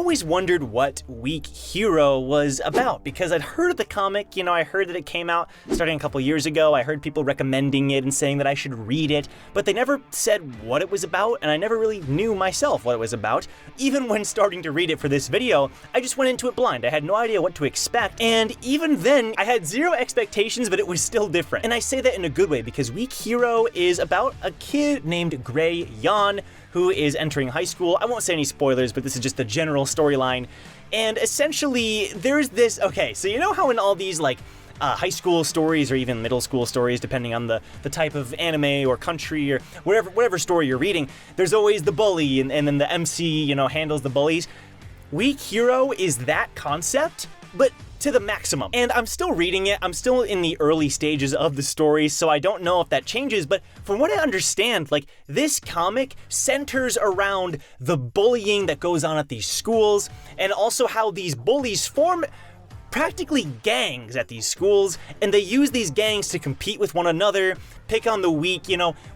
always wondered what Weak Hero was about, because I'd heard of the comic, I heard that it came out starting a couple years ago. I heard people recommending it and saying that I should read it, but they never said what it was about, and I never really knew myself what it was about. Even when starting to read it for this video, I just went into it blind. I had no idea what to expect, and even then, I had zero expectations, but it was still different. And I say that in a good way, because Weak Hero is about a kid named Gray Yan, who is entering high school. I won't say any spoilers, but this is just the general storyline. And essentially, there's this, okay, so you know how in all these high school stories or even middle school stories, depending on the type of anime or country or whatever story you're reading, there's always the bully and then the MC, handles the bullies. Weak Hero is that concept, but to the maximum. And I'm still reading it, I'm still in the early stages of the story, so I don't know if that changes, but from what I understand, this comic centers around the bullying that goes on at these schools, and also how these bullies form practically gangs at these schools, and they use these gangs to compete with one another, pick on the weak.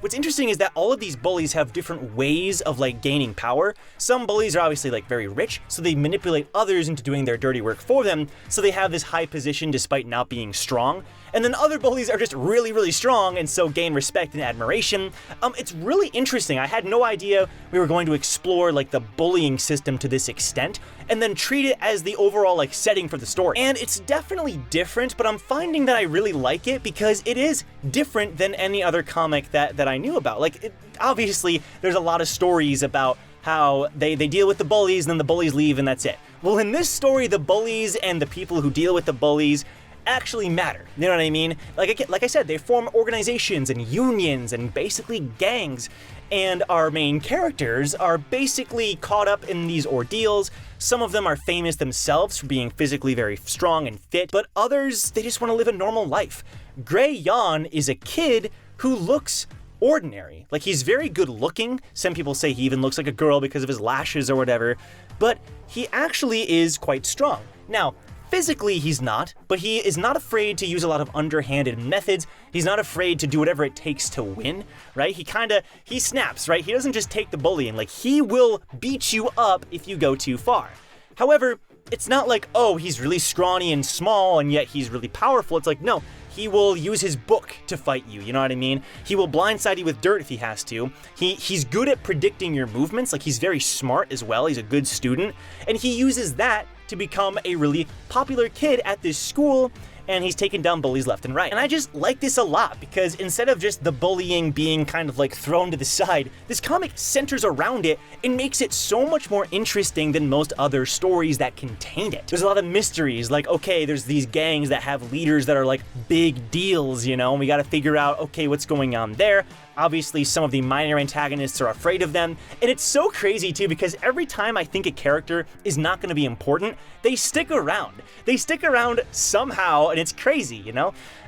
What's interesting is that all of these bullies have different ways of gaining power. Some bullies are obviously very rich, so they manipulate others into doing their dirty work for them, so they have this high position despite not being strong. And then other bullies are just really, really strong and so gain respect and admiration. It's really interesting. I had no idea we were going to explore the bullying system to this extent and then treat it as the overall setting for the story. And it's definitely different, but I'm finding that I really like it because it is different than any other comic that I knew about. Obviously, there's a lot of stories about how they deal with the bullies and then the bullies leave and that's it. Well, in this story, the bullies and the people who deal with the bullies actually matter. You know what I mean? Like I said, they form organizations and unions and basically gangs, and our main characters are basically caught up in these ordeals. Some of them are famous themselves for being physically very strong and fit, but others, they just want to live a normal life. Gray Yan is a kid who looks ordinary. He's very good looking. Some people say he even looks like a girl because of his lashes or whatever, but he actually is quite strong. Now, physically, he's not, but he is not afraid to use a lot of underhanded methods. He's not afraid to do whatever it takes to win, right? He snaps, right? He doesn't just take the bullying. He will beat you up if you go too far. However, it's not oh, he's really scrawny and small and yet he's really powerful. It's no, he will use his book to fight you, you know what I mean? He will blindside you with dirt if he has to. He's good at predicting your movements, he's very smart as well, he's a good student, and he uses that to become a really popular kid at this school, and he's taken down bullies left and right. And I just like this a lot because instead of just the bullying being kind of thrown to the side, this comic centers around it and makes it so much more interesting than most other stories that contain it. There's a lot of mysteries, okay, there's these gangs that have leaders that are big deals, and we gotta figure out, okay, what's going on there. Obviously, some of the minor antagonists are afraid of them, and it's so crazy too because every time I think a character is not going to be important, they stick around. They stick around somehow, and it's crazy,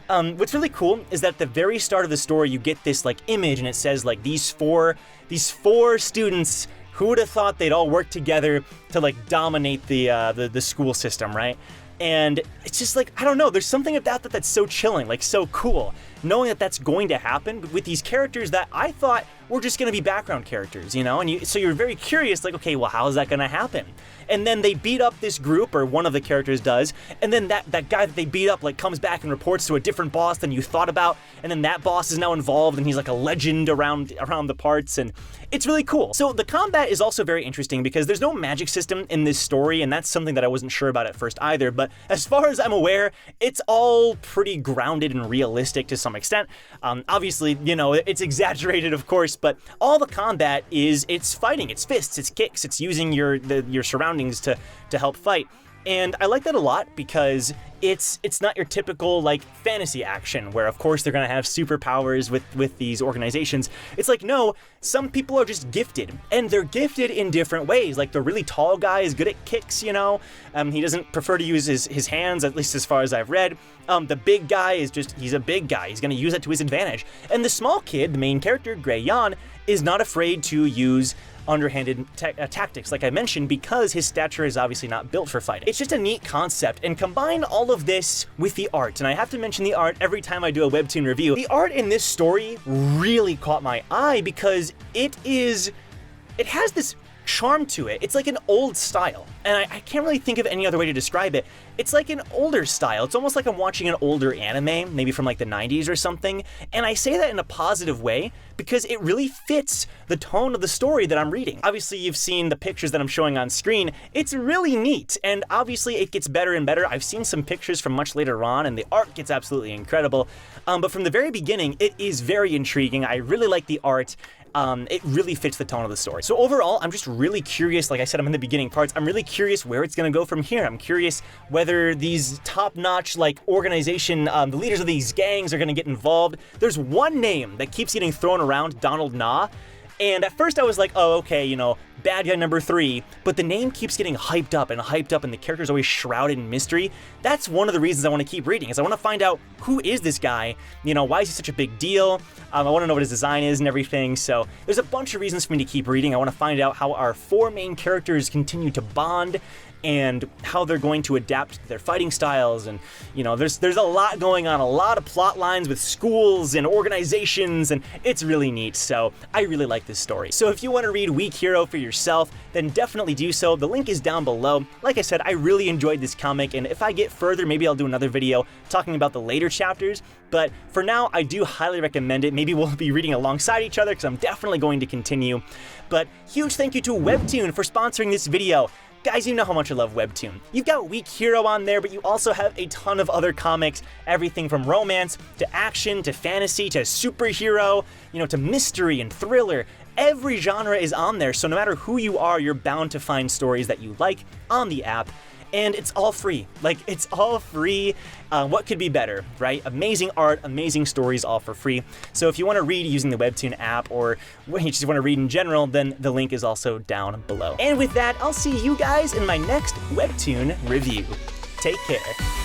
What's really cool is that at the very start of the story, you get this image, and it says these four students. Who would have thought they'd all work together to dominate the school system, right? And it's just I don't know, there's something about that that's so chilling, so cool. Knowing that that's going to happen with these characters that I thought were just going to be background characters, and so you're very curious, okay, well, how is that going to happen? And then they beat up this group, or one of the characters does, and then that guy that they beat up comes back and reports to a different boss than you thought about, and then that boss is now involved, and he's a legend around the parts, and it's really cool. So the combat is also very interesting because there's no magic system in this story, and that's something that I wasn't sure about at first either, but as far as I'm aware, it's all pretty grounded and realistic to some extent. Obviously, it's exaggerated, of course, but all the combat it's fighting, it's fists, it's kicks, it's using your surroundings to help fight. And I like that a lot because it's not your typical fantasy action where of course they're gonna have superpowers with these organizations. It's no, some people are just gifted, and they're gifted in different ways. The really tall guy is good at kicks, he doesn't prefer to use his hands, at least as far as I've read. The big guy he's a big guy, he's gonna use that to his advantage. And the small kid, the main character, Gray Yan, is not afraid to use underhanded tactics, like I mentioned, because his stature is obviously not built for fighting. It's just a neat concept, and combine all of this with the art, and I have to mention the art every time I do a Webtoon review. The art in this story really caught my eye because it has this charm to it. It's like an old style, and I can't really think of any other way to describe it. It's like an older style. It's almost like I'm watching an older anime, maybe from like the 90s or something, and I say that in a positive way because it really fits the tone of the story that I'm reading. Obviously, you've seen the pictures that I'm showing on screen. It's really neat, and obviously it gets better and better. I've seen some pictures from much later on, and the art gets absolutely incredible. But from the very beginning, it is very intriguing. I really like the art. It really fits the tone of the story. So overall, I'm just really curious. Like I said, I'm in the beginning parts. I'm really curious where it's going to go from here. I'm curious whether these top-notch like organization, the leaders of these gangs are going to get involved. There's one name that keeps getting thrown around, Donald Na. And at first I was like, oh, okay, you know, bad guy number 3, but the name keeps getting hyped up, and the character's always shrouded in mystery. That's one of the reasons I want to keep reading, is I want to find out who is this guy, you know, why is he such a big deal? I want to know what his design is and everything, so there's a bunch of reasons for me to keep reading. I want to find out how our 4 main characters continue to bond, and how they're going to adapt to their fighting styles, and you know, there's a lot going on, a lot of plot lines with schools and organizations, and it's really neat, so I really like this story. So if you want to read Weak Hero for yourself, then definitely do so. The link is down below. Like I said, I really enjoyed this comic, and if I get further, maybe I'll do another video talking about the later chapters, but for now, I do highly recommend it. Maybe we'll be reading alongside each other, because I'm definitely going to continue. But huge thank you to Webtoon for sponsoring this video. Guys, you know how much I love Webtoon. You've got Weak Hero on there, but you also have a ton of other comics, everything from romance, to action, to fantasy, to superhero, you know, to mystery and thriller. Every genre is on there, so no matter who you are, you're bound to find stories that you like on the app. And it's all free. Like, it's all free. What could be better, right? Amazing art, amazing stories, all for free. So if you want to read using the Webtoon app, or you just want to read in general, then the link is also down below. And with that, I'll see you guys in my next Webtoon review. Take care.